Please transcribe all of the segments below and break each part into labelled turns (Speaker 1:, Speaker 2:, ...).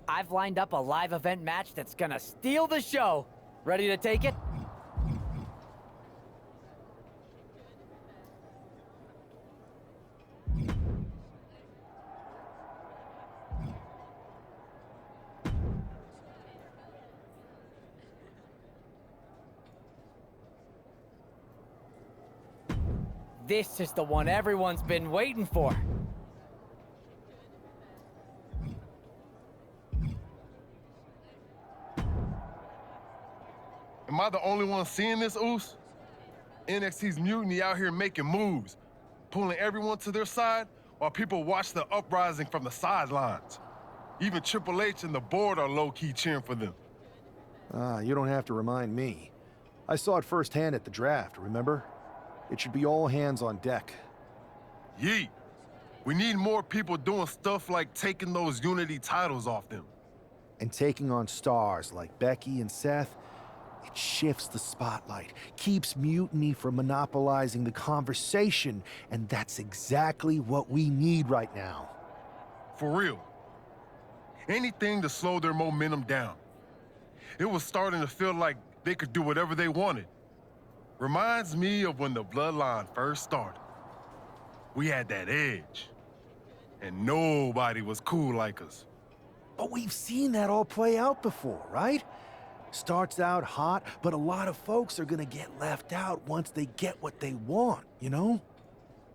Speaker 1: I've lined up a live event match that's gonna steal the show. Ready to take it? This is the one everyone's been waiting for.
Speaker 2: Am I the only one seeing this, Oos? NXT's Mutiny out here making moves, pulling everyone to their side while people watch the uprising from the sidelines. Even Triple H and the board are low-key cheering for them.
Speaker 3: You don't have to remind me. I saw it firsthand at the draft, remember? It should be all hands on deck.
Speaker 2: Yeet. We need more people doing stuff like taking those Unity titles off them.
Speaker 3: And taking on stars like Becky and Seth, it shifts the spotlight, keeps Mutiny from monopolizing the conversation, and that's exactly what we need right now.
Speaker 2: For real. Anything to slow their momentum down. It was starting to feel like they could do whatever they wanted. Reminds me of when the Bloodline first started. We had that edge, and nobody was cool like us.
Speaker 3: But we've seen that all play out before, right? Starts out hot, but a lot of folks are gonna get left out once they get what they want, you know?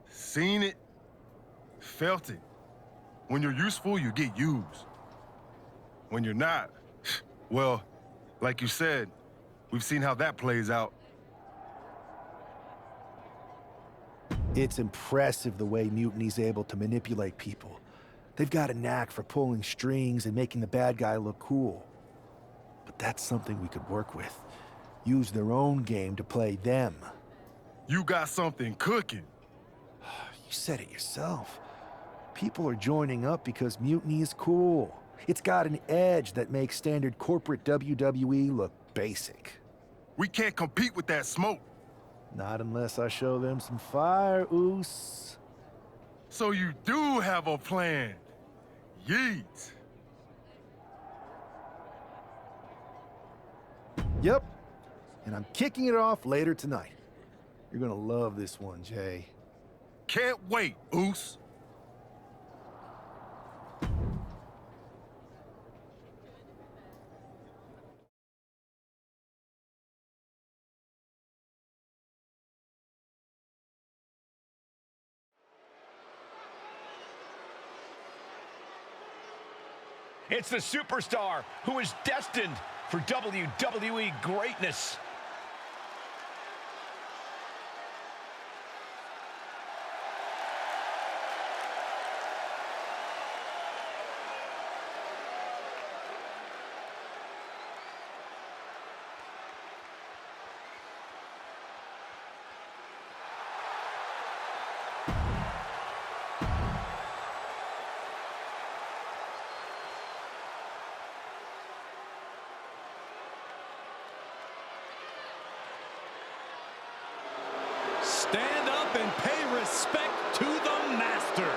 Speaker 2: Seen it, felt it. When you're useful, you get used. When you're not, well, like you said, we've seen how that plays out.
Speaker 3: It's impressive the way Mutiny's able to manipulate people. They've got a knack for pulling strings and making the bad guy look cool. But that's something we could work with. Use their own game to play them.
Speaker 2: You got something cooking.
Speaker 3: You said it yourself. People are joining up because Mutiny is cool. It's got an edge that makes standard corporate WWE look basic.
Speaker 2: We can't compete with that smoke.
Speaker 3: Not unless I show them some fire, Oos.
Speaker 2: So you do have a plan. Yeet.
Speaker 3: Yep. And I'm kicking it off later tonight. You're gonna love this one, Jay.
Speaker 2: Can't wait, Oos.
Speaker 4: It's the superstar who is destined for WWE greatness.
Speaker 5: Stand up and pay respect to the master.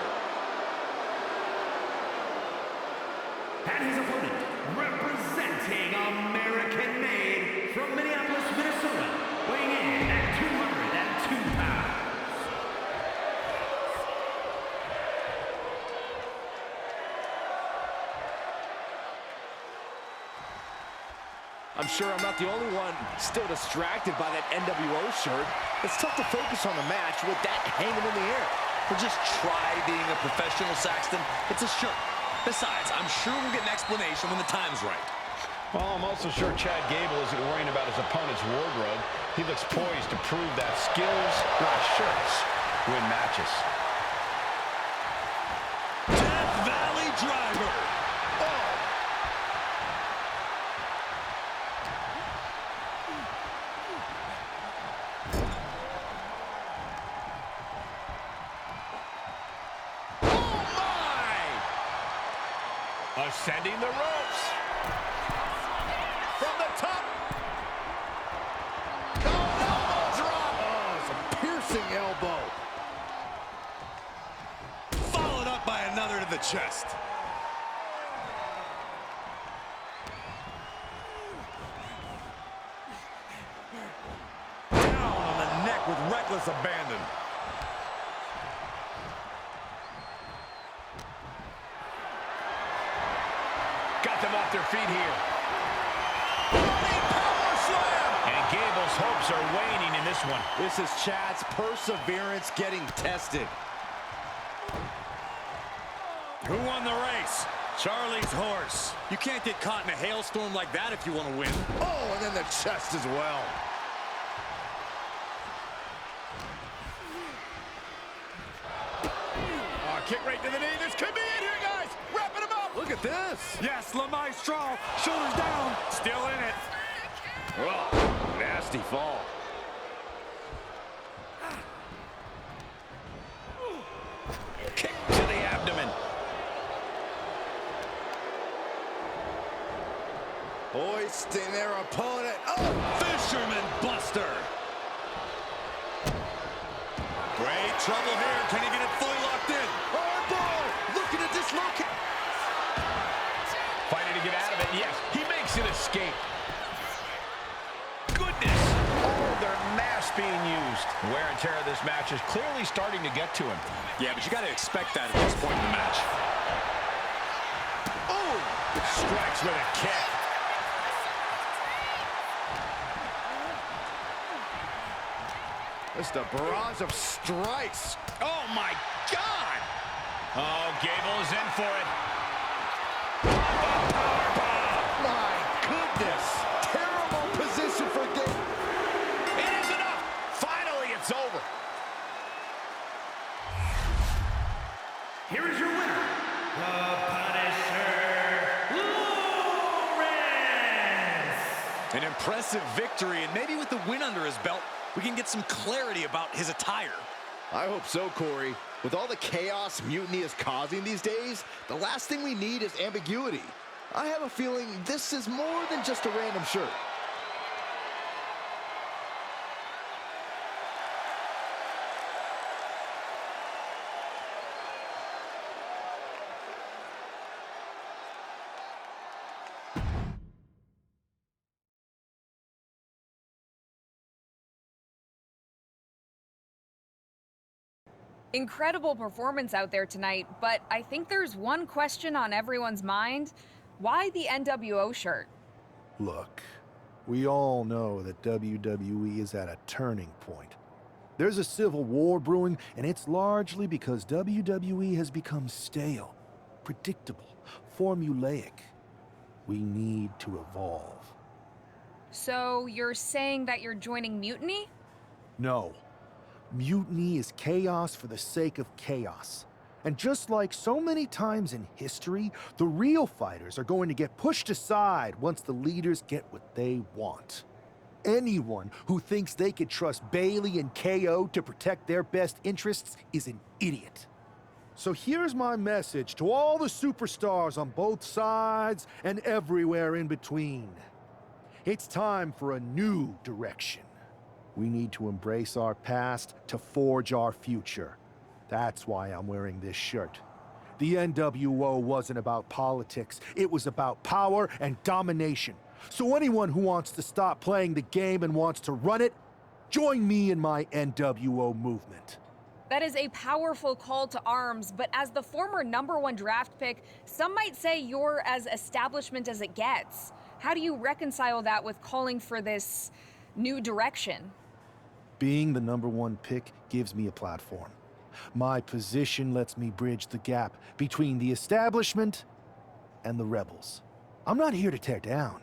Speaker 6: And his opponent, representing American-made from Minneapolis, Minnesota, weighing in at 202 pounds.
Speaker 7: I'm sure I'm not the only one still distracted by that NWO shirt. It's tough to focus on the match with that hanging in the air.
Speaker 5: Or just try being a professional, Saxton. It's a shirt. Besides, I'm sure we'll get an explanation when the time's right.
Speaker 4: Well, I'm also sure Chad Gable isn't worrying about his opponent's wardrobe. He looks poised to prove that skills, not shirts, win matches.
Speaker 5: Death Valley Driver.
Speaker 4: Ascending the ropes. From the top.
Speaker 7: Elbow drop. Oh, it's a piercing elbow.
Speaker 5: Followed up by another to the chest.
Speaker 4: purpose abandoned. Got them off their feet here. Power slam! And Gable's hopes are waning in this one.
Speaker 7: This is Chad's perseverance getting tested.
Speaker 4: Who won the race? Charlie's horse.
Speaker 5: You can't get caught in a hailstorm like that if you want to win.
Speaker 7: Oh, and then the chest as well.
Speaker 4: Kick right to the knee. This could be it here, guys. Wrapping him up.
Speaker 7: Look at this.
Speaker 5: Yes, La Maestro. Shoulders down.
Speaker 4: Still in it.
Speaker 7: Oh, nasty fall.
Speaker 4: Kick to the abdomen.
Speaker 7: Hoisting their opponent. Oh,
Speaker 5: Fisherman Buster. Great trouble here. Can he get it fully locked in?
Speaker 7: hardball. Looking to dislocate.
Speaker 4: Fighting to get out of it. Yes, he makes an escape. Goodness. Oh, their mass being used. Wear and tear of this match is clearly starting to get to him.
Speaker 5: Yeah, but you got to expect that at this point in the match.
Speaker 4: Oh, strikes with a kick.
Speaker 7: Just a barrage of strikes.
Speaker 4: Oh, my God. Oh, Gable is in for it.
Speaker 7: My goodness. Terrible position for Gable.
Speaker 4: It is enough. Finally, it's over.
Speaker 6: Here is your winner, the Punisher, Lawrence.
Speaker 5: An impressive victory, and maybe with the win under his belt, we can get some clarity about his attire.
Speaker 7: I hope so, Corey. With all the chaos Mutiny is causing these days, the last thing we need is ambiguity. I have a feeling this is more than just a random shirt.
Speaker 8: Incredible performance out there tonight, but I think there's one question on everyone's mind. Why the NWO shirt?
Speaker 3: Look, we all know that WWE is at a turning point. There's a civil war brewing, and it's largely because WWE has become stale, predictable, formulaic. We need to evolve.
Speaker 8: So you're saying that you're joining Mutiny?
Speaker 3: No. Mutiny is chaos for the sake of chaos. And just like so many times in history, the real fighters are going to get pushed aside once the leaders get what they want. Anyone who thinks they could trust Bailey and KO to protect their best interests is an idiot. So here's my message to all the superstars on both sides and everywhere in between. It's time for a new direction. We need to embrace our past to forge our future. That's why I'm wearing this shirt. The NWO wasn't about politics. It was about power and domination. So anyone who wants to stop playing the game and wants to run it, join me in my NWO movement.
Speaker 8: That is a powerful call to arms, but as the former #1 draft pick, some might say you're as establishment as it gets. How do you reconcile that with calling for this new direction?
Speaker 3: Being the #1 pick gives me a platform. My position lets me bridge the gap between the establishment and the rebels. I'm not here to tear down.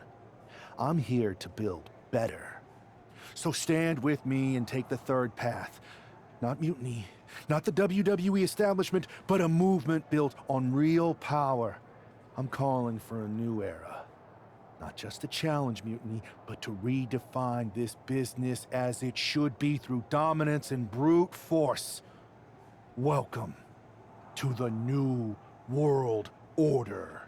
Speaker 3: I'm here to build better. So stand with me and take the third path. Not mutiny, not the WWE establishment, but a movement built on real power. I'm calling for a new era. Not just to challenge mutiny, but to redefine this business as it should be through dominance and brute force. Welcome to the New World Order.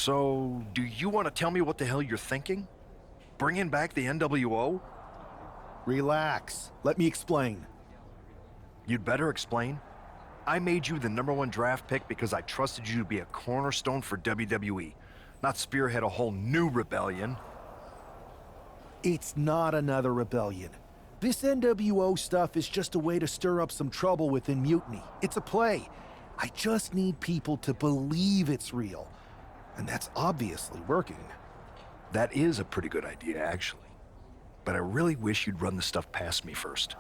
Speaker 9: So, do you want to tell me what the hell you're thinking? Bringing back the NWO?
Speaker 3: Relax. Let me explain.
Speaker 9: You'd better explain. I made you the #1 draft pick because I trusted you to be a cornerstone for WWE, not spearhead a whole new rebellion.
Speaker 3: It's not another rebellion. This NWO stuff is just a way to stir up some trouble within Mutiny. It's a play. I just need people to believe it's real. And that's obviously working.
Speaker 9: That is a pretty good idea, actually. But I really wish you'd run the stuff past me first.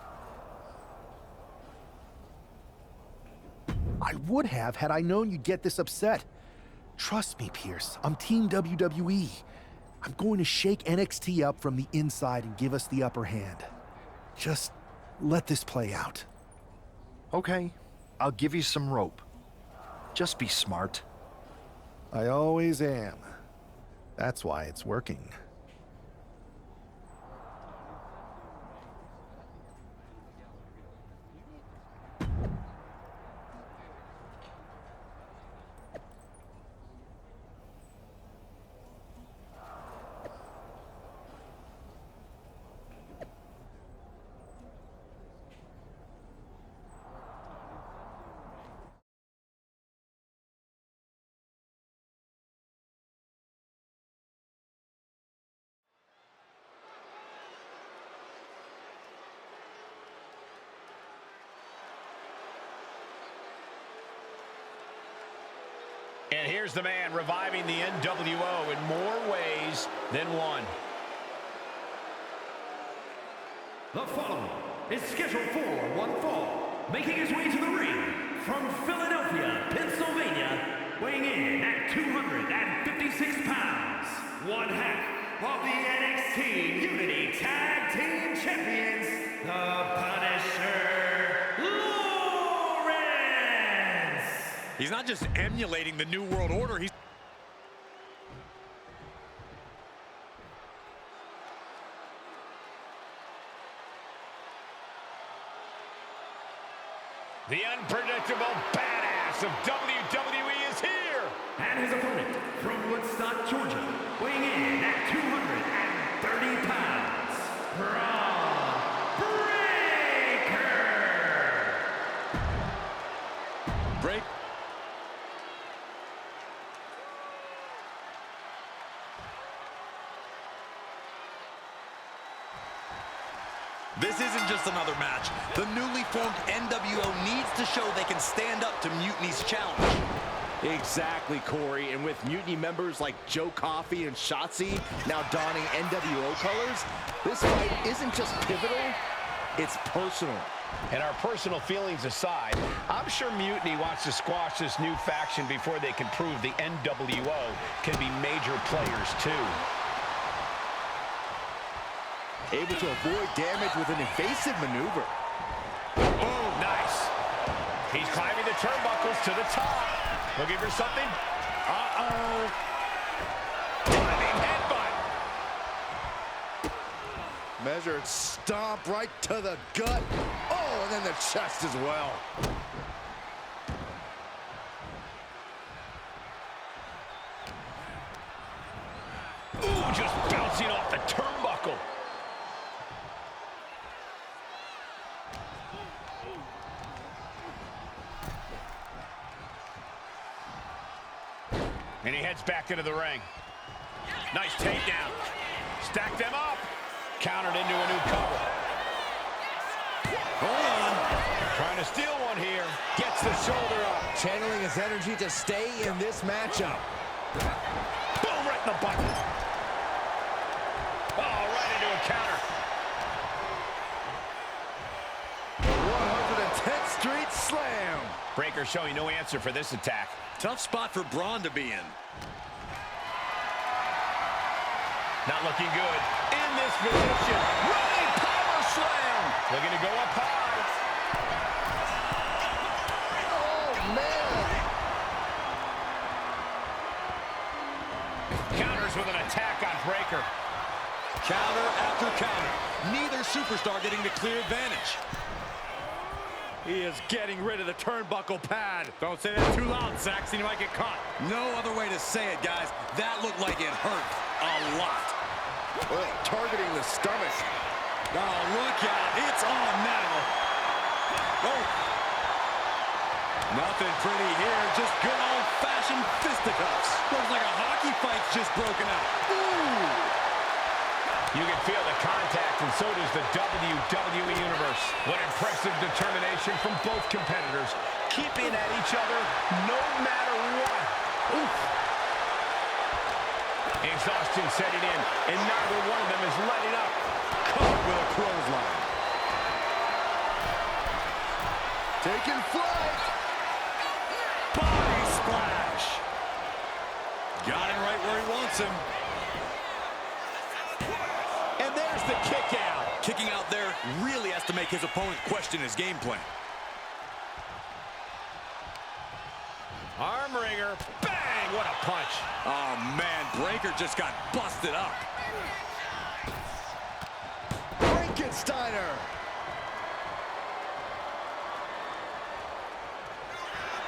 Speaker 3: I would have had I known you'd get this upset. Trust me, Pierce. I'm Team WWE. I'm going to shake NXT up from the inside and give us the upper hand. Just let this play out.
Speaker 9: Okay, I'll give you some rope. Just be smart.
Speaker 3: I always am. That's why it's working.
Speaker 4: And here's the man reviving the NWO in more ways than one.
Speaker 6: The following is scheduled for one fall, making his way to the ring from Philadelphia, Pennsylvania, weighing in at 256 pounds, one half of the NXT Unity Tag Team Champions, the Punisher, Lawrence!
Speaker 5: He's not just emulating the New World Order, he's...
Speaker 4: The unpredictable badass of WWE is here!
Speaker 6: And his opponent from Woodstock, Georgia, weighing in at 230 pounds, Braun Breaker!
Speaker 5: Break. This isn't just another match. The newly formed NWO needs to show they can stand up to Mutiny's challenge.
Speaker 7: Exactly, Corey. And with Mutiny members like Joe Coffey and Shotzi now donning NWO colors, this fight isn't just pivotal, it's personal.
Speaker 4: And our personal feelings aside, I'm sure Mutiny wants to squash this new faction before they can prove the NWO can be major players too.
Speaker 7: Able to avoid damage with an evasive maneuver.
Speaker 4: Boom, nice. He's climbing the turnbuckles to the top. Looking for something? Uh-oh. Diving headbutt.
Speaker 7: Measured stomp right to the gut. Oh, and then the chest as well.
Speaker 4: Ooh, just bouncing off the turnbuckle. And he heads back into the ring. Nice takedown. Stack them up. Countered into a new cover.
Speaker 5: Hold on.
Speaker 4: Trying to steal one here. Gets the shoulder up.
Speaker 7: Channeling his energy to stay in this matchup.
Speaker 4: Boom, right in the button. Oh, right into a counter.
Speaker 7: 110th Street Slam.
Speaker 4: Breaker showing no answer for this attack.
Speaker 5: Tough spot for Braun to be in.
Speaker 4: Not looking good. In this position. Running power slam. Looking to go up high.
Speaker 7: Oh, man.
Speaker 4: Counters with an attack on Breaker.
Speaker 5: Counter after counter. Neither superstar getting the clear advantage. He is getting rid of the turnbuckle pad. Don't say that too loud, Saxon. You might get caught. No other way to say it, guys. That looked like it hurt a lot.
Speaker 7: Well, targeting the stomach.
Speaker 5: Oh, look out. It's on now. Oh. Nothing pretty here. Just good old-fashioned fisticuffs. Looks like a hockey fight's just broken out. Ooh.
Speaker 4: You can feel the contact, and so does the WWE Universe. What impressive determination from both competitors, keeping at each other no matter what. Oof. Exhaustion setting in, and neither one of them is letting up.
Speaker 5: Caught with a clothesline.
Speaker 7: Taking flight.
Speaker 5: Body splash. Got him right where he wants him.
Speaker 7: And there's the kick out.
Speaker 5: Kicking out there really has to make his opponent question his game plan.
Speaker 4: Arm wringer. Bang! What a punch.
Speaker 5: Oh, man. Breaker just got busted up.
Speaker 7: Frankensteiner.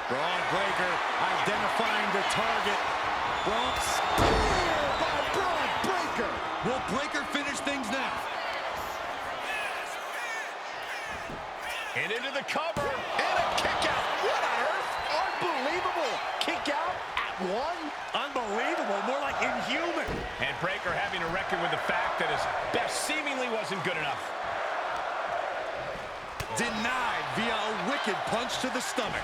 Speaker 5: Braun Breaker identifying the target. Braun spear by Braun Breaker. Will Breaker finish things now?
Speaker 4: And into the cover.
Speaker 7: And a kick out. What on earth? Unbelievable. Kick out at one.
Speaker 5: Unbelievable. More like inhuman.
Speaker 4: And Breaker having to reckon with the fact that his best seemingly wasn't good enough.
Speaker 5: Denied via a wicked punch to the stomach.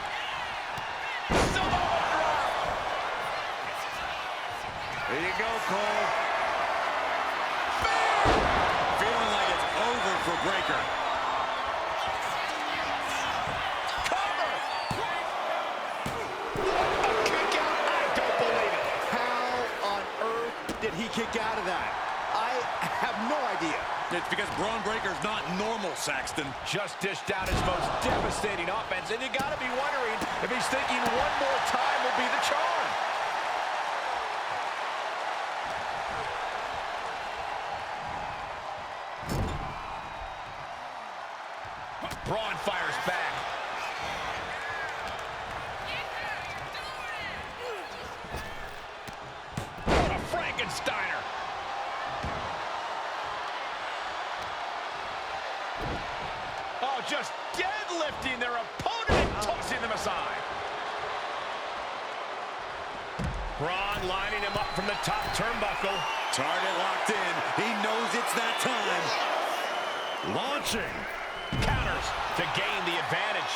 Speaker 7: There you go, Cole.
Speaker 5: Feeling like it's over for Breaker.
Speaker 7: Cover. A kick out. I don't believe it. How on earth did he kick out of that? I have no idea.
Speaker 5: It's because Braun Breaker's not normal, Saxton.
Speaker 4: Just dished out his most devastating offense, and you gotta be wondering if he's thinking one more time will be the charm. Braun fires back. What a Frankensteiner. Oh, just deadlifting their opponent and tossing them aside. Braun lining him up from the top turnbuckle.
Speaker 5: Target locked in. He knows it's that time. Launching.
Speaker 4: Counters to gain the advantage.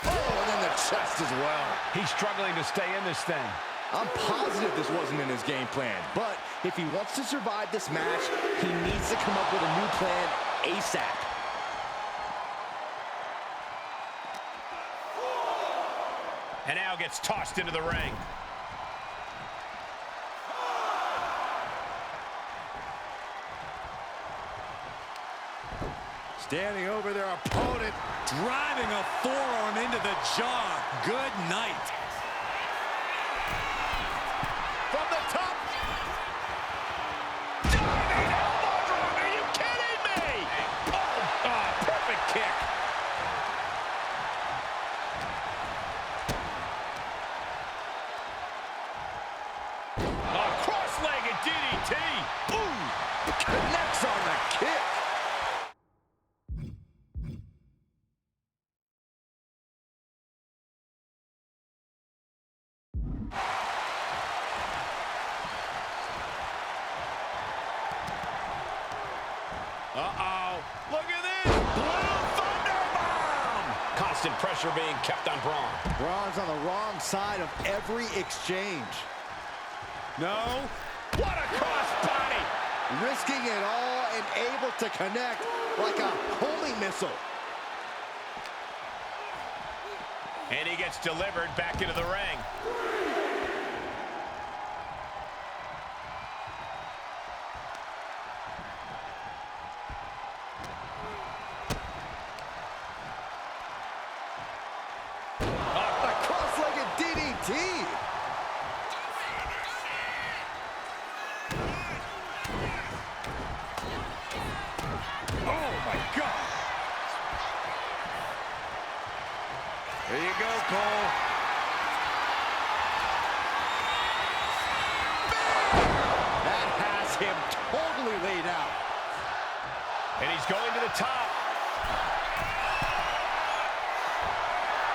Speaker 7: Oh, and then the chest as well.
Speaker 4: He's struggling to stay in this thing.
Speaker 7: I'm positive this wasn't in his game plan, but if he wants to survive this match, he needs to come up with a new plan ASAP.
Speaker 4: And now gets tossed into the ring.
Speaker 5: Standing over their opponent, driving a forearm into the jaw. Good night.
Speaker 7: From the top.
Speaker 4: Diving elbow drop. Are you kidding me? Oh, perfect kick. A cross-legged DDT.
Speaker 7: Ooh, connects on the kick.
Speaker 4: Uh-oh. Look at this. Blue Thunder Bomb. Constant pressure being kept on Braun.
Speaker 7: Braun's on the wrong side of every exchange.
Speaker 4: No. What a crossbody.
Speaker 7: Risking it all and able to connect like a homing missile.
Speaker 4: And he gets delivered back into the ring.
Speaker 5: go, Cole.
Speaker 7: That has him totally laid out.
Speaker 4: And he's going to the top.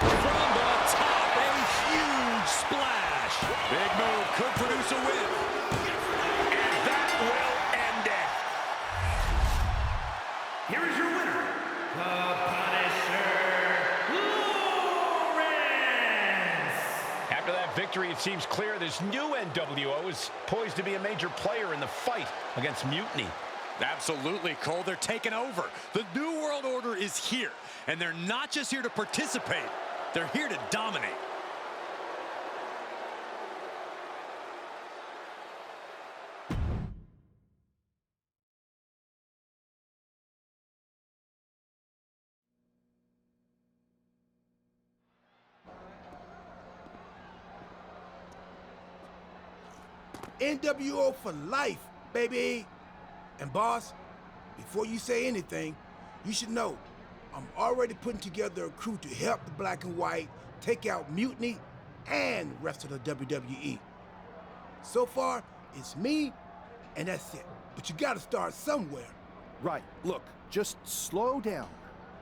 Speaker 5: From the top, a huge splash. Big move, could produce a win.
Speaker 4: And that will end it.
Speaker 6: Here is your winner, the Punisher, Lawrence.
Speaker 4: After that victory, it seems clear this new NWO is poised to be a major player in the fight against Mutiny.
Speaker 5: Absolutely, Cole. They're taking over. The New World Order is here, and they're not just here to participate. They're here to dominate.
Speaker 10: NWO for life, baby. And boss, before you say anything, you should know I'm already putting together a crew to help the Black and White take out Mutiny and the rest of the WWE. So far, it's me, and that's it. But you gotta start somewhere.
Speaker 3: Right, look, just slow down.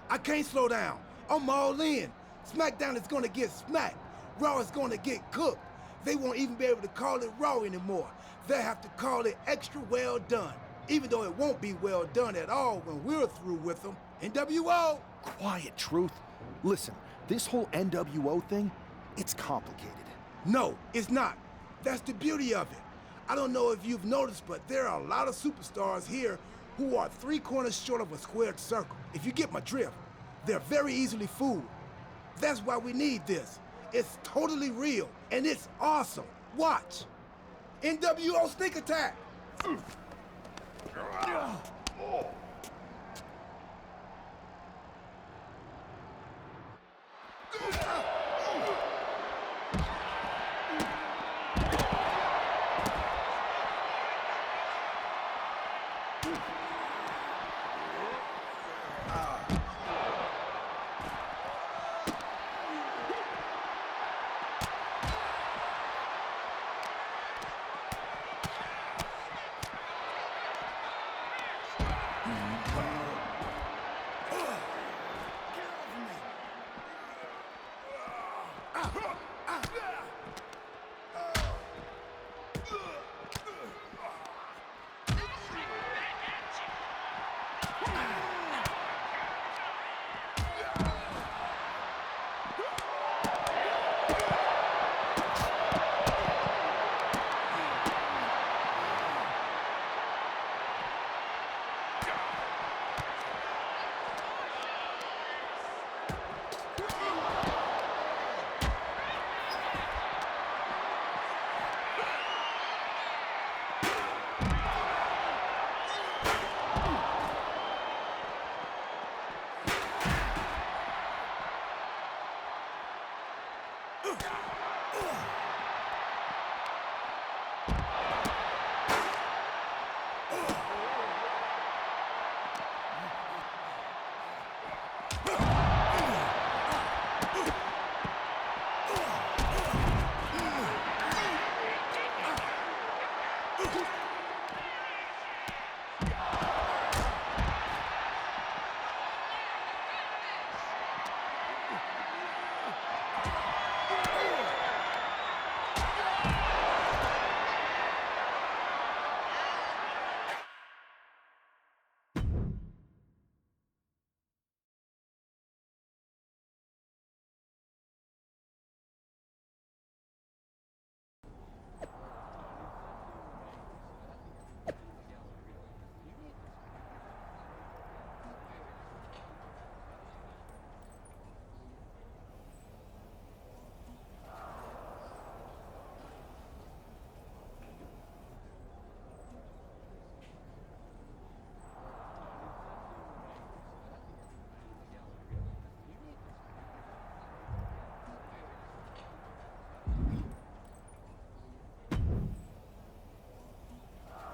Speaker 10: I can't slow down. I'm all in. SmackDown is gonna get smacked. Raw is gonna get cooked. They won't even be able to call it Raw anymore. They'll have to call it Extra Well Done, even though it won't be well done at all when we're through with them. NWO!
Speaker 3: Quiet, Truth. Listen, this whole NWO thing, it's complicated.
Speaker 10: No, it's not. That's the beauty of it. I don't know if you've noticed, but there are a lot of superstars here who are 3 corners short of a squared circle. If you get my drift, they're very easily fooled. That's why we need this. It's totally real, and it's awesome. Watch. NWO Sneak Attack!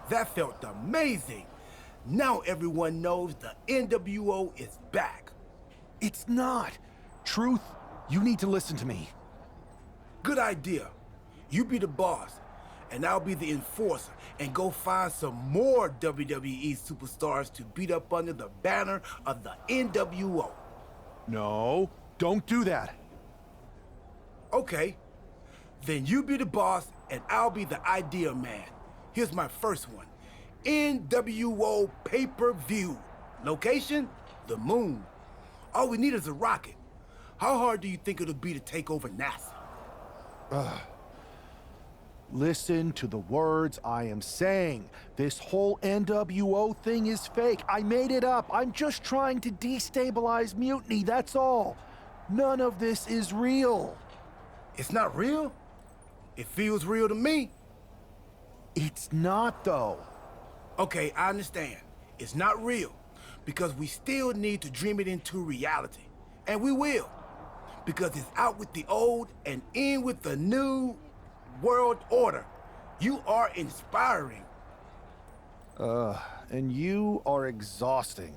Speaker 10: That felt amazing. Now everyone knows the NWO is back.
Speaker 3: It's not. Truth, You need to listen to me.
Speaker 10: Good idea. You be the boss, and I'll be the enforcer, and go find some more WWE superstars to beat up under the banner of the NWO.
Speaker 3: No, don't do that.
Speaker 10: Okay. Then you be the boss, and I'll be the idea man. Here's my first one. NWO pay-per-view. Location? The moon. All we need is a rocket. How hard do you think it'll be to take over NASA?
Speaker 3: Listen to the words I am saying. This whole NWO thing is fake. I made it up. I'm just trying to destabilize Mutiny, that's all. None of this is real.
Speaker 10: It's not real? It feels real to me.
Speaker 3: It's not, though.
Speaker 10: Okay, I understand. It's not real, because we still need to dream it into reality. And we will. Because it's out with the old and in with the new world order. You are inspiring.
Speaker 3: And you are exhausting.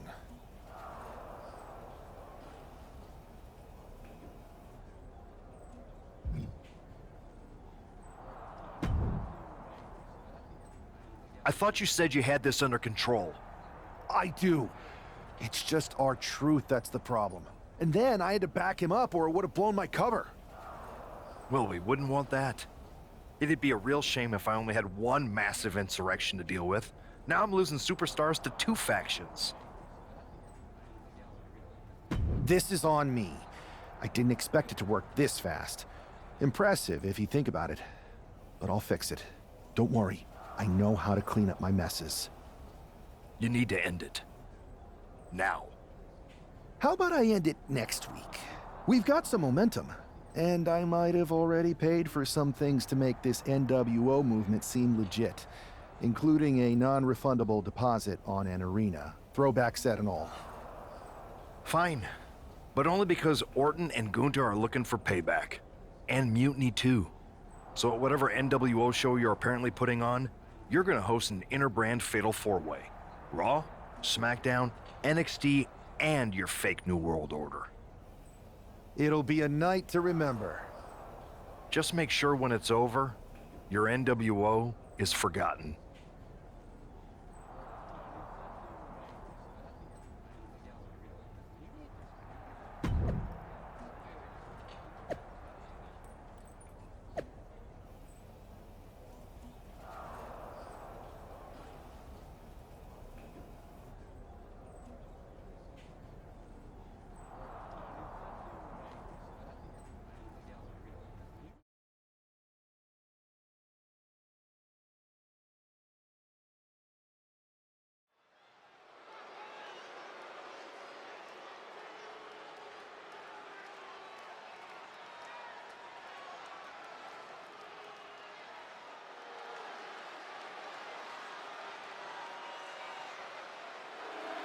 Speaker 9: I thought you said you had this under control.
Speaker 3: I do. It's just our truth that's the problem. And then I had to back him up or it would have blown my cover.
Speaker 9: Well, we wouldn't want that. It'd be a real shame if I only had one massive insurrection to deal with. Now I'm losing superstars to 2 factions.
Speaker 3: This is on me. I didn't expect it to work this fast. Impressive if you think about it. But I'll fix it. Don't worry. I know how to clean up my messes.
Speaker 9: You need to end it. Now.
Speaker 3: How about I end it next week? We've got some momentum. And I might have already paid for some things to make this NWO movement seem legit, including a non-refundable deposit on an arena, throwback set and all.
Speaker 9: Fine. But only because Orton and Gunther are looking for payback. And Mutiny too. So at whatever NWO show you're apparently putting on, you're gonna host an inter-brand fatal 4-way. Raw, SmackDown, NXT, and your fake New World Order.
Speaker 3: It'll be a night to remember.
Speaker 9: Just make sure when it's over, your NWO is forgotten.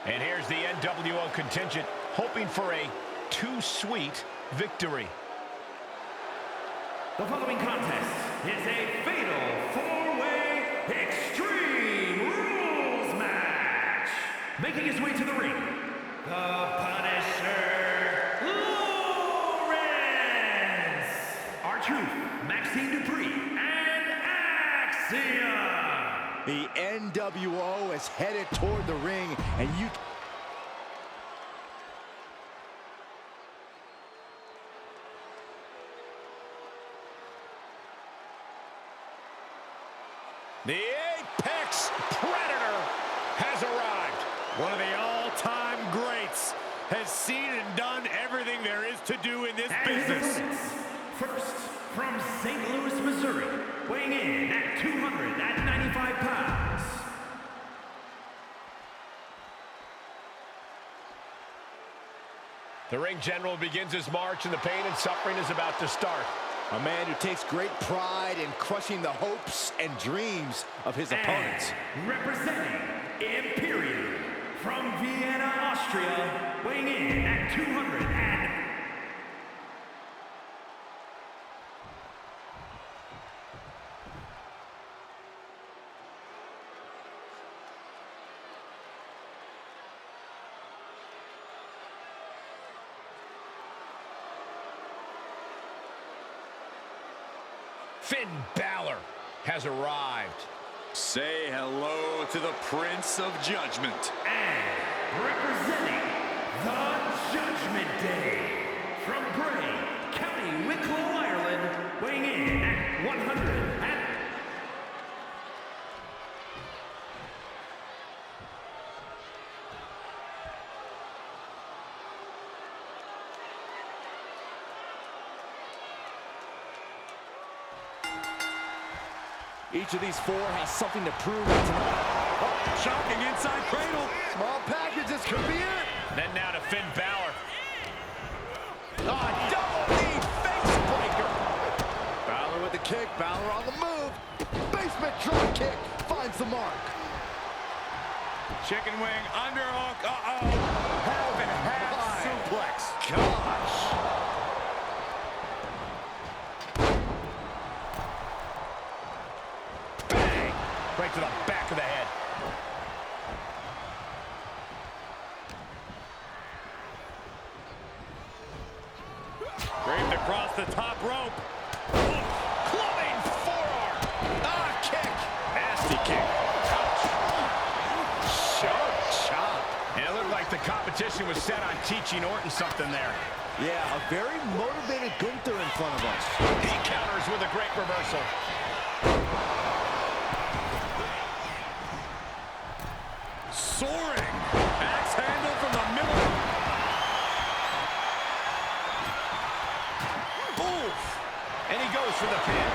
Speaker 4: And here's the NWO contingent, hoping for a too sweet victory.
Speaker 6: The following contest is a fatal 4-way Extreme Rules match. Making his way to the ring, the Punisher Lawrence, R-Truth, Maxine Dupree, and Axiom.
Speaker 7: The NWO is headed toward the ring, and you...
Speaker 4: The Apex Predator has arrived.
Speaker 5: One of the all-time greats has seen and done everything there is to do in this business.
Speaker 6: First, from St. Louis, Missouri, weighing in at 295 pounds.
Speaker 4: The ring general begins his march, and the pain and suffering is about to start.
Speaker 7: A man who takes great pride in crushing the hopes and dreams of his opponents.
Speaker 6: Representing Imperium from Vienna, Austria, weighing in at 200 and...
Speaker 4: Finn Balor has arrived.
Speaker 5: Say hello to the Prince of Judgment.
Speaker 6: And representing the Judgment Day, from Bray, County Wicklow, Ireland, weighing in at 100 and...
Speaker 7: Each of these four has something to prove tonight.
Speaker 5: Oh, shocking inside cradle.
Speaker 3: Small packages could be it.
Speaker 4: Then now to Finn Balor.
Speaker 7: Oh, double knee face breaker. Balor with the kick. Balor on the move. Basement drop kick finds the mark.
Speaker 5: Chicken wing, underhook. Uh-oh.
Speaker 7: Half and half suplex. Gosh.
Speaker 4: Right to the back of the head.
Speaker 5: Draped across the top rope.
Speaker 4: Clubbing forearm.
Speaker 7: Ah, kick.
Speaker 4: Nasty kick.
Speaker 7: Sharp chop.
Speaker 4: And it looked like the competition was set on teaching Orton something there.
Speaker 7: Yeah, a very motivated Gunther in front of us.
Speaker 4: He counters with a great reversal.
Speaker 5: Soaring. Axe handle from the middle.
Speaker 4: Oof. And he goes for the pin.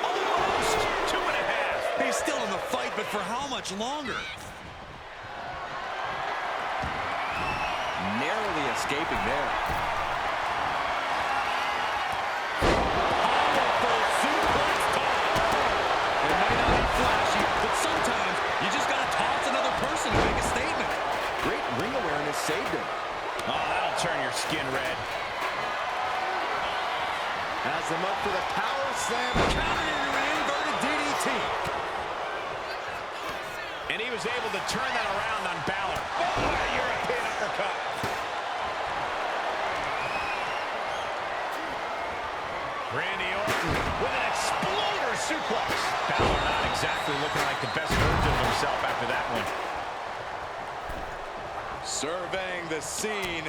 Speaker 4: Almost 2.5.
Speaker 5: He's still in the fight, but for how much longer?
Speaker 7: Narrowly escaping there.
Speaker 5: Powerful suplex toss. It might not be flashy, but sometimes you just got to toss another person to make a statement.
Speaker 7: Great ring awareness saved him.
Speaker 4: Oh, that'll turn your skin red.
Speaker 7: Has him up for the power slam.
Speaker 5: Countered into an inverted DDT.
Speaker 4: And he was able to turn that around on Balor. Oh, European uppercut. Randy Orton with an exploder suplex. Balor not exactly looking like the best version of himself after that one.
Speaker 5: Surveying the scene.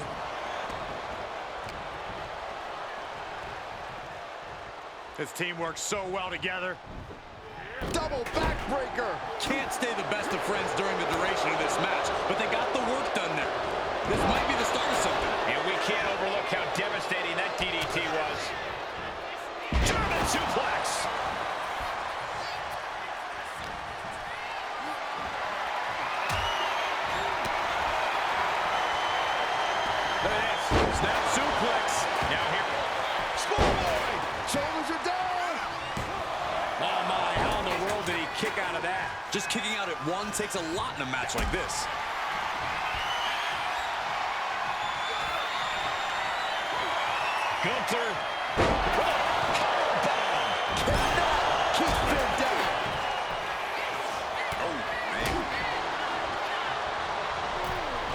Speaker 5: This team works so well together.
Speaker 7: Double backbreaker.
Speaker 5: Can't stay the best of friends during the duration of this match, but they got the work done there. This might be the start of something.
Speaker 4: And we can't overlook how devastating that DDT was. German suplex. Look at this.
Speaker 5: Snap suplex.
Speaker 4: Now here.
Speaker 7: Schoolboy. Shoulders are down.
Speaker 4: Oh my, how in the world did he kick out of that?
Speaker 5: Just kicking out at one takes a lot in a match like this.
Speaker 4: Gunther.
Speaker 7: Cannot keep him down.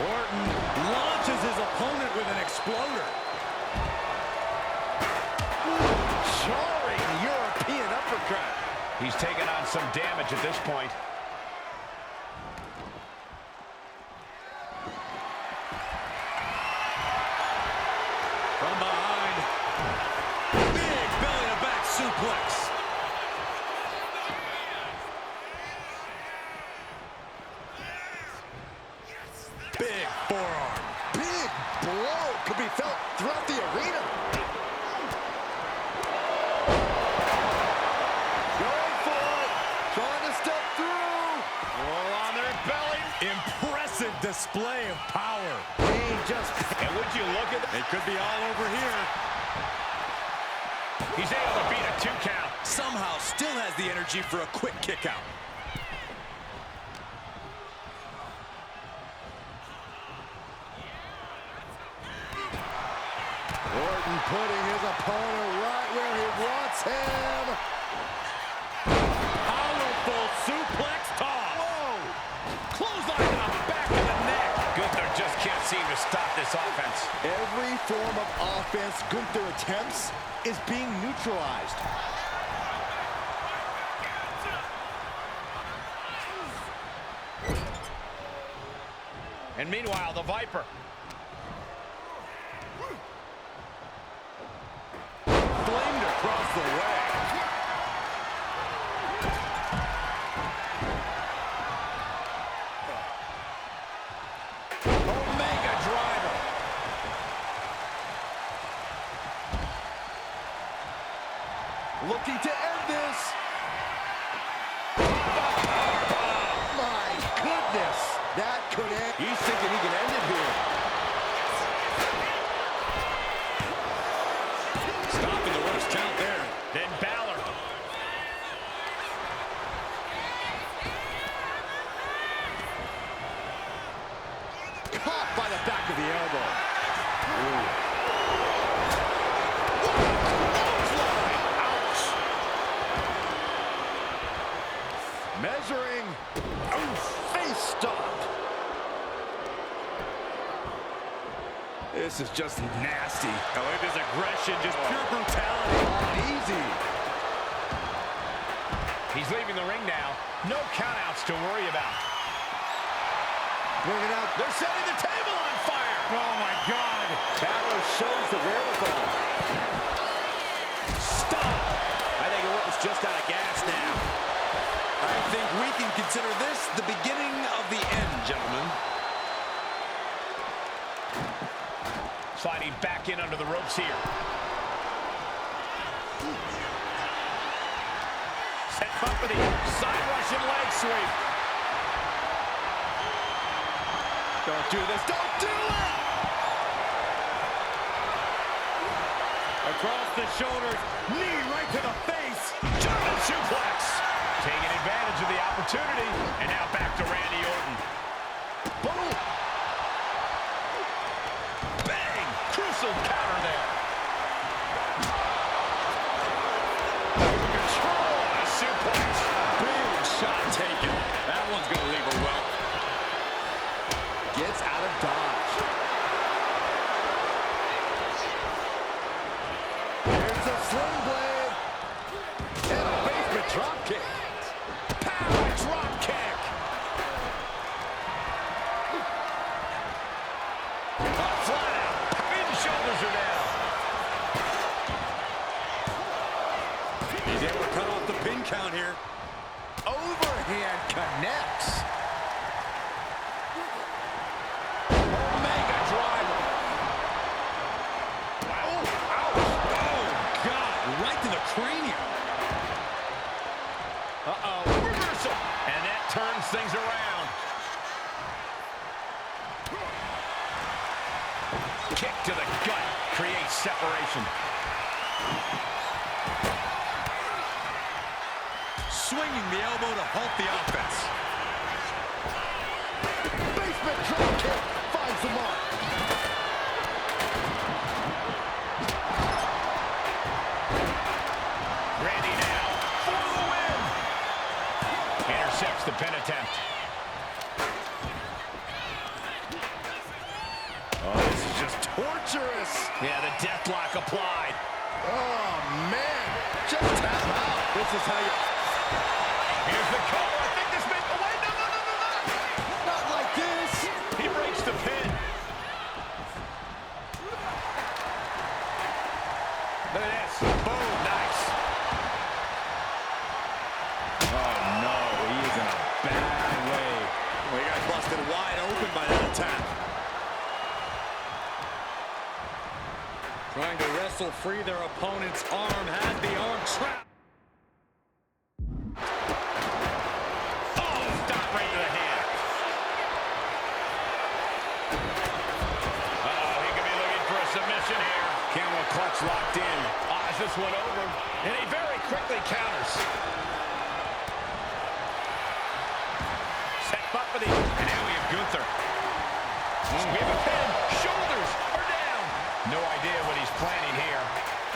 Speaker 5: Orton launches his opponent with an exploder.
Speaker 7: Jarring European uppercut.
Speaker 4: He's taken on some damage at this point.
Speaker 5: From behind. Big belly-to-back suplex. Big forearm.
Speaker 7: Big blow could be felt throughout the arena. Going for it. Trying to step through.
Speaker 4: Roll on their belly.
Speaker 5: Impressive display of power.
Speaker 7: He just...
Speaker 4: And would you look at
Speaker 5: It could be all over here.
Speaker 4: He's able to beat a 2 count.
Speaker 5: Somehow still has the energy for a quick kick out.
Speaker 7: Orton putting his opponent right where he wants him.
Speaker 5: Powerful suplex toss.
Speaker 4: Whoa! Clothesline to the back of the neck. Gunther just can't seem to stop this this offense.
Speaker 7: Every form of offense Gunther attempts is being neutralized.
Speaker 4: And meanwhile, the Viper.
Speaker 7: Flamed across the way.
Speaker 4: Omega driver.
Speaker 7: Looking to end this. My goodness. That could end. He's thinking he can end it here.
Speaker 5: Stopping the worst count there.
Speaker 4: Then Balor.
Speaker 7: Caught by the back of the elbow. Ouch. Measuring. Face stop. This is just nasty.
Speaker 5: Oh, look at this aggression, just pure brutality.
Speaker 7: Easy.
Speaker 4: He's leaving the ring now. No countouts to worry about.
Speaker 7: Bring it out.
Speaker 4: They're setting the table on fire.
Speaker 5: Oh, my God.
Speaker 7: Balor shows the wherewithal.
Speaker 4: Stop.
Speaker 5: I think Orton's just out of gas now. I think we can consider this the beginning of the end, gentlemen.
Speaker 4: Sliding back in under the ropes here. Set up for the side Russian leg sweep.
Speaker 7: Don't do this. Don't do it!
Speaker 5: Across the shoulders, knee right to the face.
Speaker 4: German suplex. Taking advantage of the opportunity. And now back to Randy Orton.
Speaker 7: Boom!
Speaker 4: Bang! Crucial counter there. Control on a suplex.
Speaker 5: Big shot taken. That one's going to leave a well.
Speaker 7: Gets out of dodge. Here's a sling blade. And a basement drop kick.
Speaker 4: Power drop kick. Flat out. Pin shoulders are down.
Speaker 5: He's able to cut off the pin count here.
Speaker 7: Overhand connects.
Speaker 4: Omega driver.
Speaker 5: Oh, ouch. Oh, God. Right to the cranium.
Speaker 4: Uh-oh. Reversal. And that turns things around. Kick to the gut creates separation.
Speaker 5: Swinging the elbow to halt the offense.
Speaker 7: Basement drop kick finds the mark.
Speaker 4: Randy now for the win. Intercepts the pin attempt.
Speaker 7: Oh, this is just torturous.
Speaker 4: Yeah, the death lock applied.
Speaker 7: Oh, man. Just tap out. This is how you...
Speaker 4: Here's the cover. I think this makes the way. No.
Speaker 7: Not like this.
Speaker 4: He breaks the pin. Look at this. Boom. Nice.
Speaker 5: Oh, no. He is in a bad way. Well, he got busted wide open by that attack. Trying to wrestle free their opponent's arm. Had the arm trapped.
Speaker 4: Clutch locked in. Eyes this one over. And he very quickly counters. Set up for the... And now we have Gunther. We have a pin. Shoulders are down. No idea what he's planning here.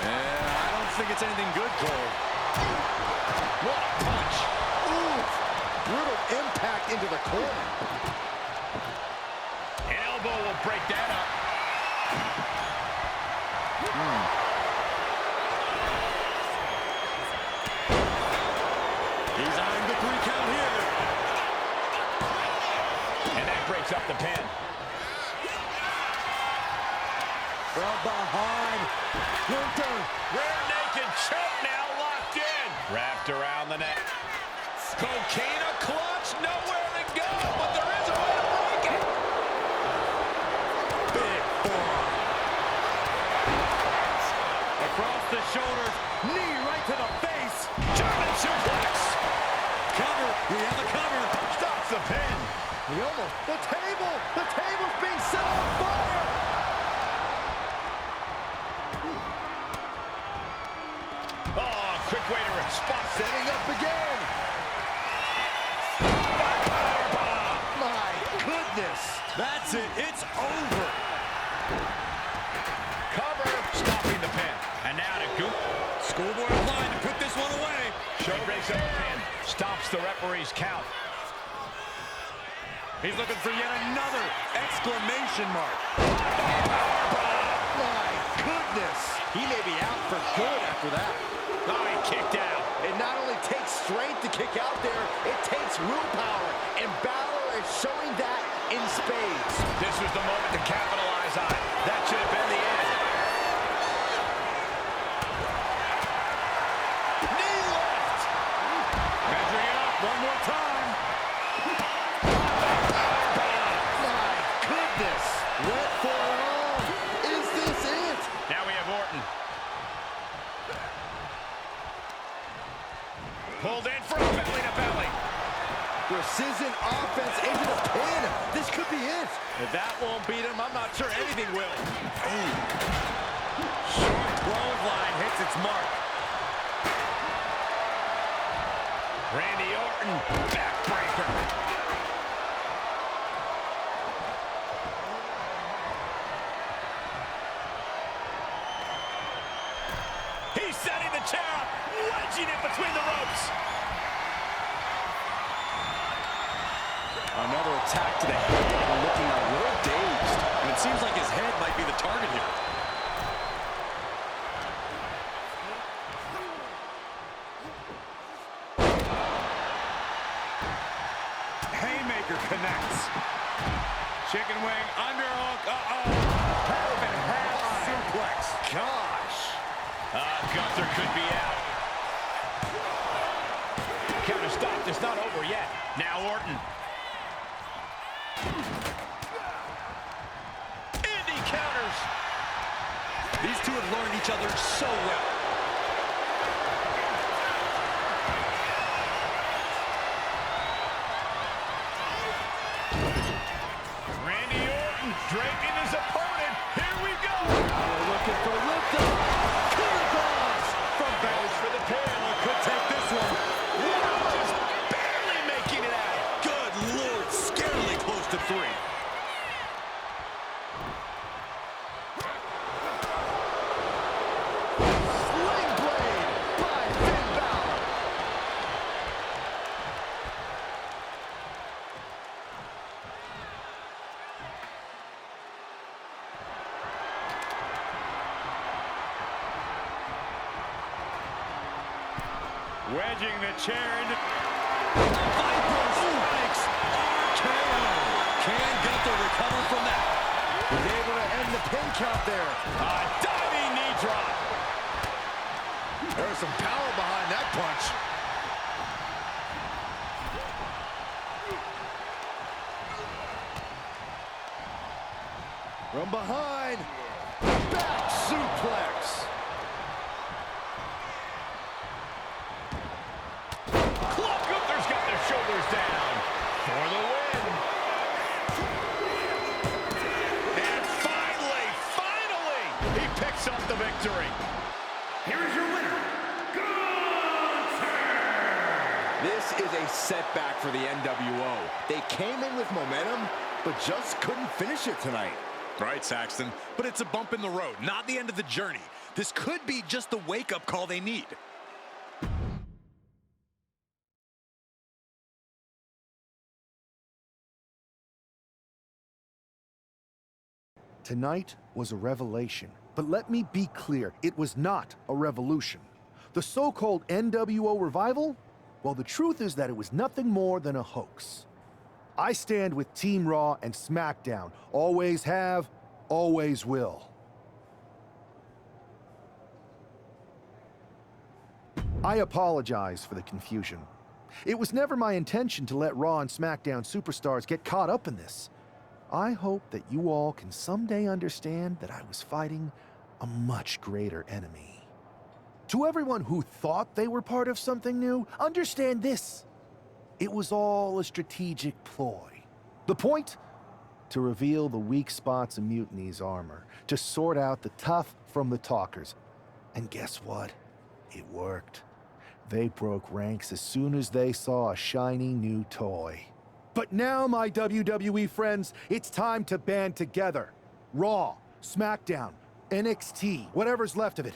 Speaker 5: I don't think it's anything good, Cole.
Speaker 7: What a punch. Ooh. Brutal impact into the corner.
Speaker 4: An elbow will break that up.
Speaker 5: He's eyeing the 3 count here.
Speaker 4: And that breaks up the pin.
Speaker 5: From behind, Gunther.
Speaker 4: Rear naked choke now locked in. Wrapped around the neck. Coquina clutch, nowhere to go, but there is a way to break it.
Speaker 5: Big forearm. Across the shoulders, knee right to the face.
Speaker 4: German suplex.
Speaker 5: Cover, we have a cover.
Speaker 4: Stops the pin.
Speaker 7: The table's being set on fire.
Speaker 4: Oh, quick way to respond.
Speaker 7: Setting up again. My goodness.
Speaker 5: That's it, it's over.
Speaker 4: Cover, stopping the pin. And now to Goop.
Speaker 5: Schoolboy line to put this one away.
Speaker 4: Show breaks up the pin. Stops the referee's count.
Speaker 5: He's looking for yet another exclamation mark.
Speaker 7: My goodness. He may be out for good after that.
Speaker 4: Oh, he kicked out.
Speaker 7: It not only takes strength to kick out there, it takes willpower. And Balor is showing that in spades.
Speaker 4: This was the moment to capitalize on. That should have been the end. Knee lift.
Speaker 5: Measuring it up one more time.
Speaker 7: My goodness. Went for it all. Is this it?
Speaker 4: Now we have Orton. Pulled in for a belly to belly.
Speaker 7: Precision offense into the pin. This could be it.
Speaker 5: If that won't beat him, I'm not sure anything will. Short clothesline hits its mark.
Speaker 4: Randy Orton, backbreaker. He's setting the chair up, wedging it between the ropes.
Speaker 5: Another attack to the head, looking a little dazed. And it seems like his head might be the target here. Haymaker connects. Chicken wing, underhook, half and half suplex.
Speaker 4: Gosh. Gunther could be out. Counter stopped, it's not over yet. Now Orton. Indy counters.
Speaker 5: These two have learned each other so well.
Speaker 4: Randy Orton draping his opponent. Here we go.
Speaker 7: We're looking for lift-up. Here it goes.
Speaker 4: From Bells for the pin.
Speaker 5: Could take this one.
Speaker 4: Just barely making it out.
Speaker 5: Good Lord, scarily close to 3.
Speaker 7: Sling blade by Finn Balor.
Speaker 5: Wedging the chair into... Viper strikes. RKO. Can Gunther recover from that?
Speaker 7: Was able to end the pin count there.
Speaker 4: A diving knee drop.
Speaker 7: There's some power behind that punch. From behind. Back suplex.
Speaker 4: Gunther's got their shoulders down for the win. And finally, he picks up the victory.
Speaker 6: Here is your winner, Gunther!
Speaker 7: This is a setback for the NWO. They came in with momentum, but just couldn't finish it tonight.
Speaker 5: Right, Saxton, but it's a bump in the road, not the end of the journey. This could be just the wake-up call they need.
Speaker 3: Tonight was a revelation. But let me be clear, it was not a revolution. The so-called NWO revival, Well, the truth is that it was nothing more than a hoax. I stand with Team Raw and SmackDown. Always have, always will. I apologize for the confusion. It was never my intention to let Raw and SmackDown superstars get caught up in this. I hope that you all can someday understand that I was fighting a much greater enemy. To everyone who thought they were part of something new, understand this. It was all a strategic ploy. The point? To reveal the weak spots in Mutiny's armor, to sort out the tough from the talkers. And guess what? It worked. They broke ranks as soon as they saw a shiny new toy. But now, my WWE friends, it's time to band together. Raw, SmackDown, NXT, whatever's left of it.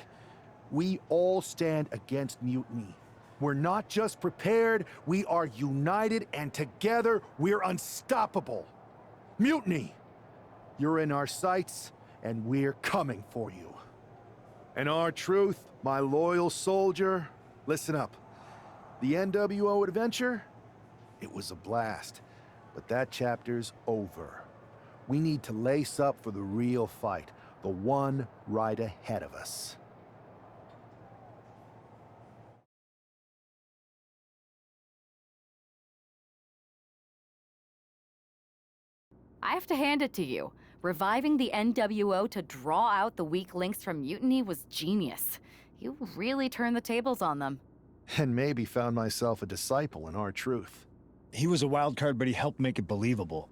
Speaker 3: We all stand against Mutiny. We're not just prepared, we are united, and together we're unstoppable. Mutiny! You're in our sights, and we're coming for you. And R-Truth, my loyal soldier, listen up. The NWO adventure? It was a blast, but that chapter's over. We need to lace up for the real fight, the one right ahead of us.
Speaker 11: I have to hand it to you. Reviving the NWO to draw out the weak links from Mutiny was genius. You really turned the tables on them.
Speaker 3: And maybe found myself a disciple in R-Truth.
Speaker 12: He was a wild card, but he helped make it believable.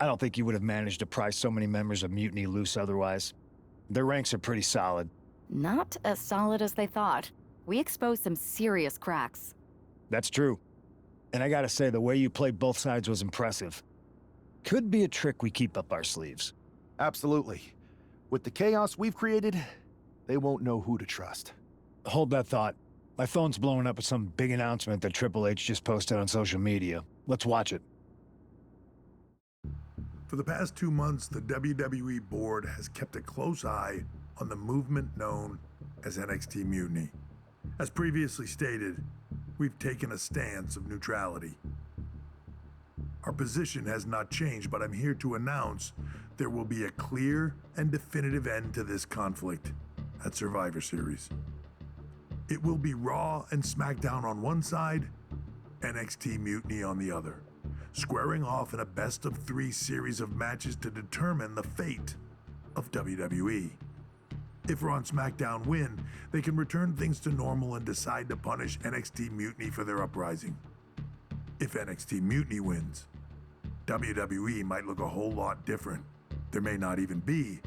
Speaker 12: I don't think you would have managed to pry so many members of Mutiny loose otherwise. Their ranks are pretty solid.
Speaker 11: Not as solid as they thought. We exposed some serious cracks.
Speaker 12: That's true. And I gotta say, the way you played both sides was impressive. Could be a trick we keep up our sleeves.
Speaker 3: Absolutely. With the chaos we've created, they won't know who to trust.
Speaker 12: Hold that thought. My phone's blowing up with some big announcement that Triple H just posted on social media. Let's watch it.
Speaker 13: For the past 2 months, the WWE board has kept a close eye on the movement known as NXT Mutiny. As previously stated, we've taken a stance of neutrality. Our position has not changed, but I'm here to announce there will be a clear and definitive end to this conflict at Survivor Series. It will be Raw and SmackDown on one side, NXT Mutiny on the other, squaring off in a best-of-3 series of matches to determine the fate of WWE. If Raw and SmackDown win, they can return things to normal and decide to punish NXT Mutiny for their uprising. If NXT Mutiny wins, WWE might look a whole lot different. There may not even be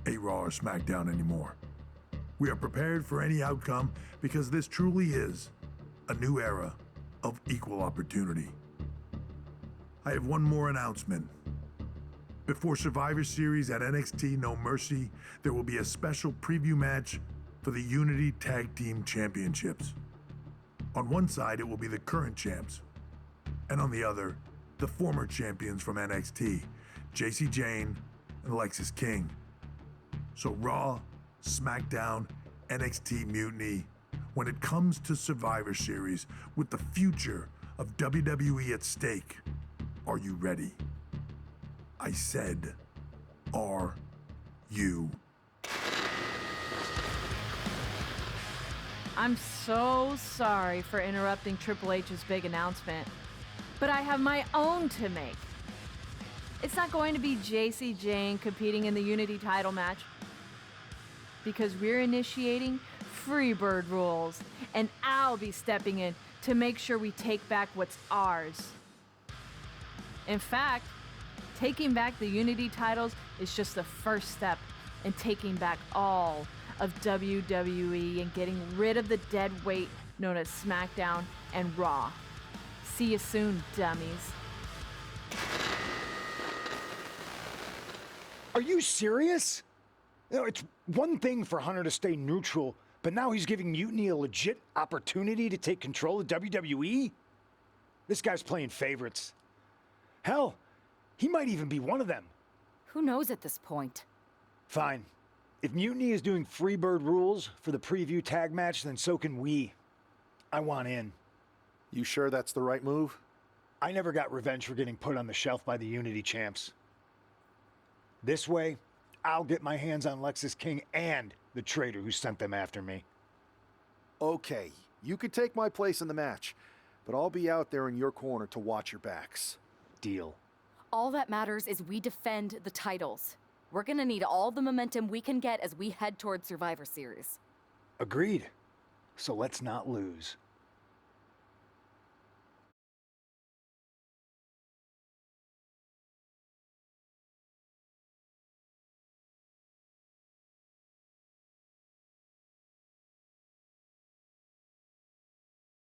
Speaker 13: a Raw or SmackDown anymore. We are prepared for any outcome because this truly is a new era of equal opportunity. I have one more announcement. Before Survivor Series at NXT No Mercy, there will be a special preview match for the Unity Tag Team Championships. On one side, it will be the current champs, and on the other, the former champions from NXT, Jacy Jayne and Lexis King. So Raw, SmackDown, NXT Mutiny, when it comes to Survivor Series, with the future of WWE at stake, are you ready? I said, are you?
Speaker 14: I'm so sorry for interrupting Triple H's big announcement, but I have my own to make. It's not going to be Jacy Jayne competing in the Unity title match, because we're initiating Freebird rules, and I'll be stepping in to make sure we take back what's ours. In fact, taking back the Unity titles is just the first step in taking back all of WWE and getting rid of the dead weight known as SmackDown and Raw. See you soon, dummies.
Speaker 12: Are you serious? You know, it's one thing for Hunter to stay neutral, but now he's giving Mutiny a legit opportunity to take control of WWE? This guy's playing favorites. Hell, he might even be one of them.
Speaker 11: Who knows at this point?
Speaker 12: Fine. If Mutiny is doing Freebird rules for the preview tag match, then so can we. I want in.
Speaker 3: You sure that's the right move?
Speaker 12: I never got revenge for getting put on the shelf by the Unity champs. This way, I'll get my hands on Lexis King and the traitor who sent them after me.
Speaker 3: Okay, you could take my place in the match, but I'll be out there in your corner to watch your backs.
Speaker 12: Deal.
Speaker 11: All that matters is we defend the titles. We're gonna need all the momentum we can get as we head towards Survivor Series.
Speaker 12: Agreed. So let's not lose.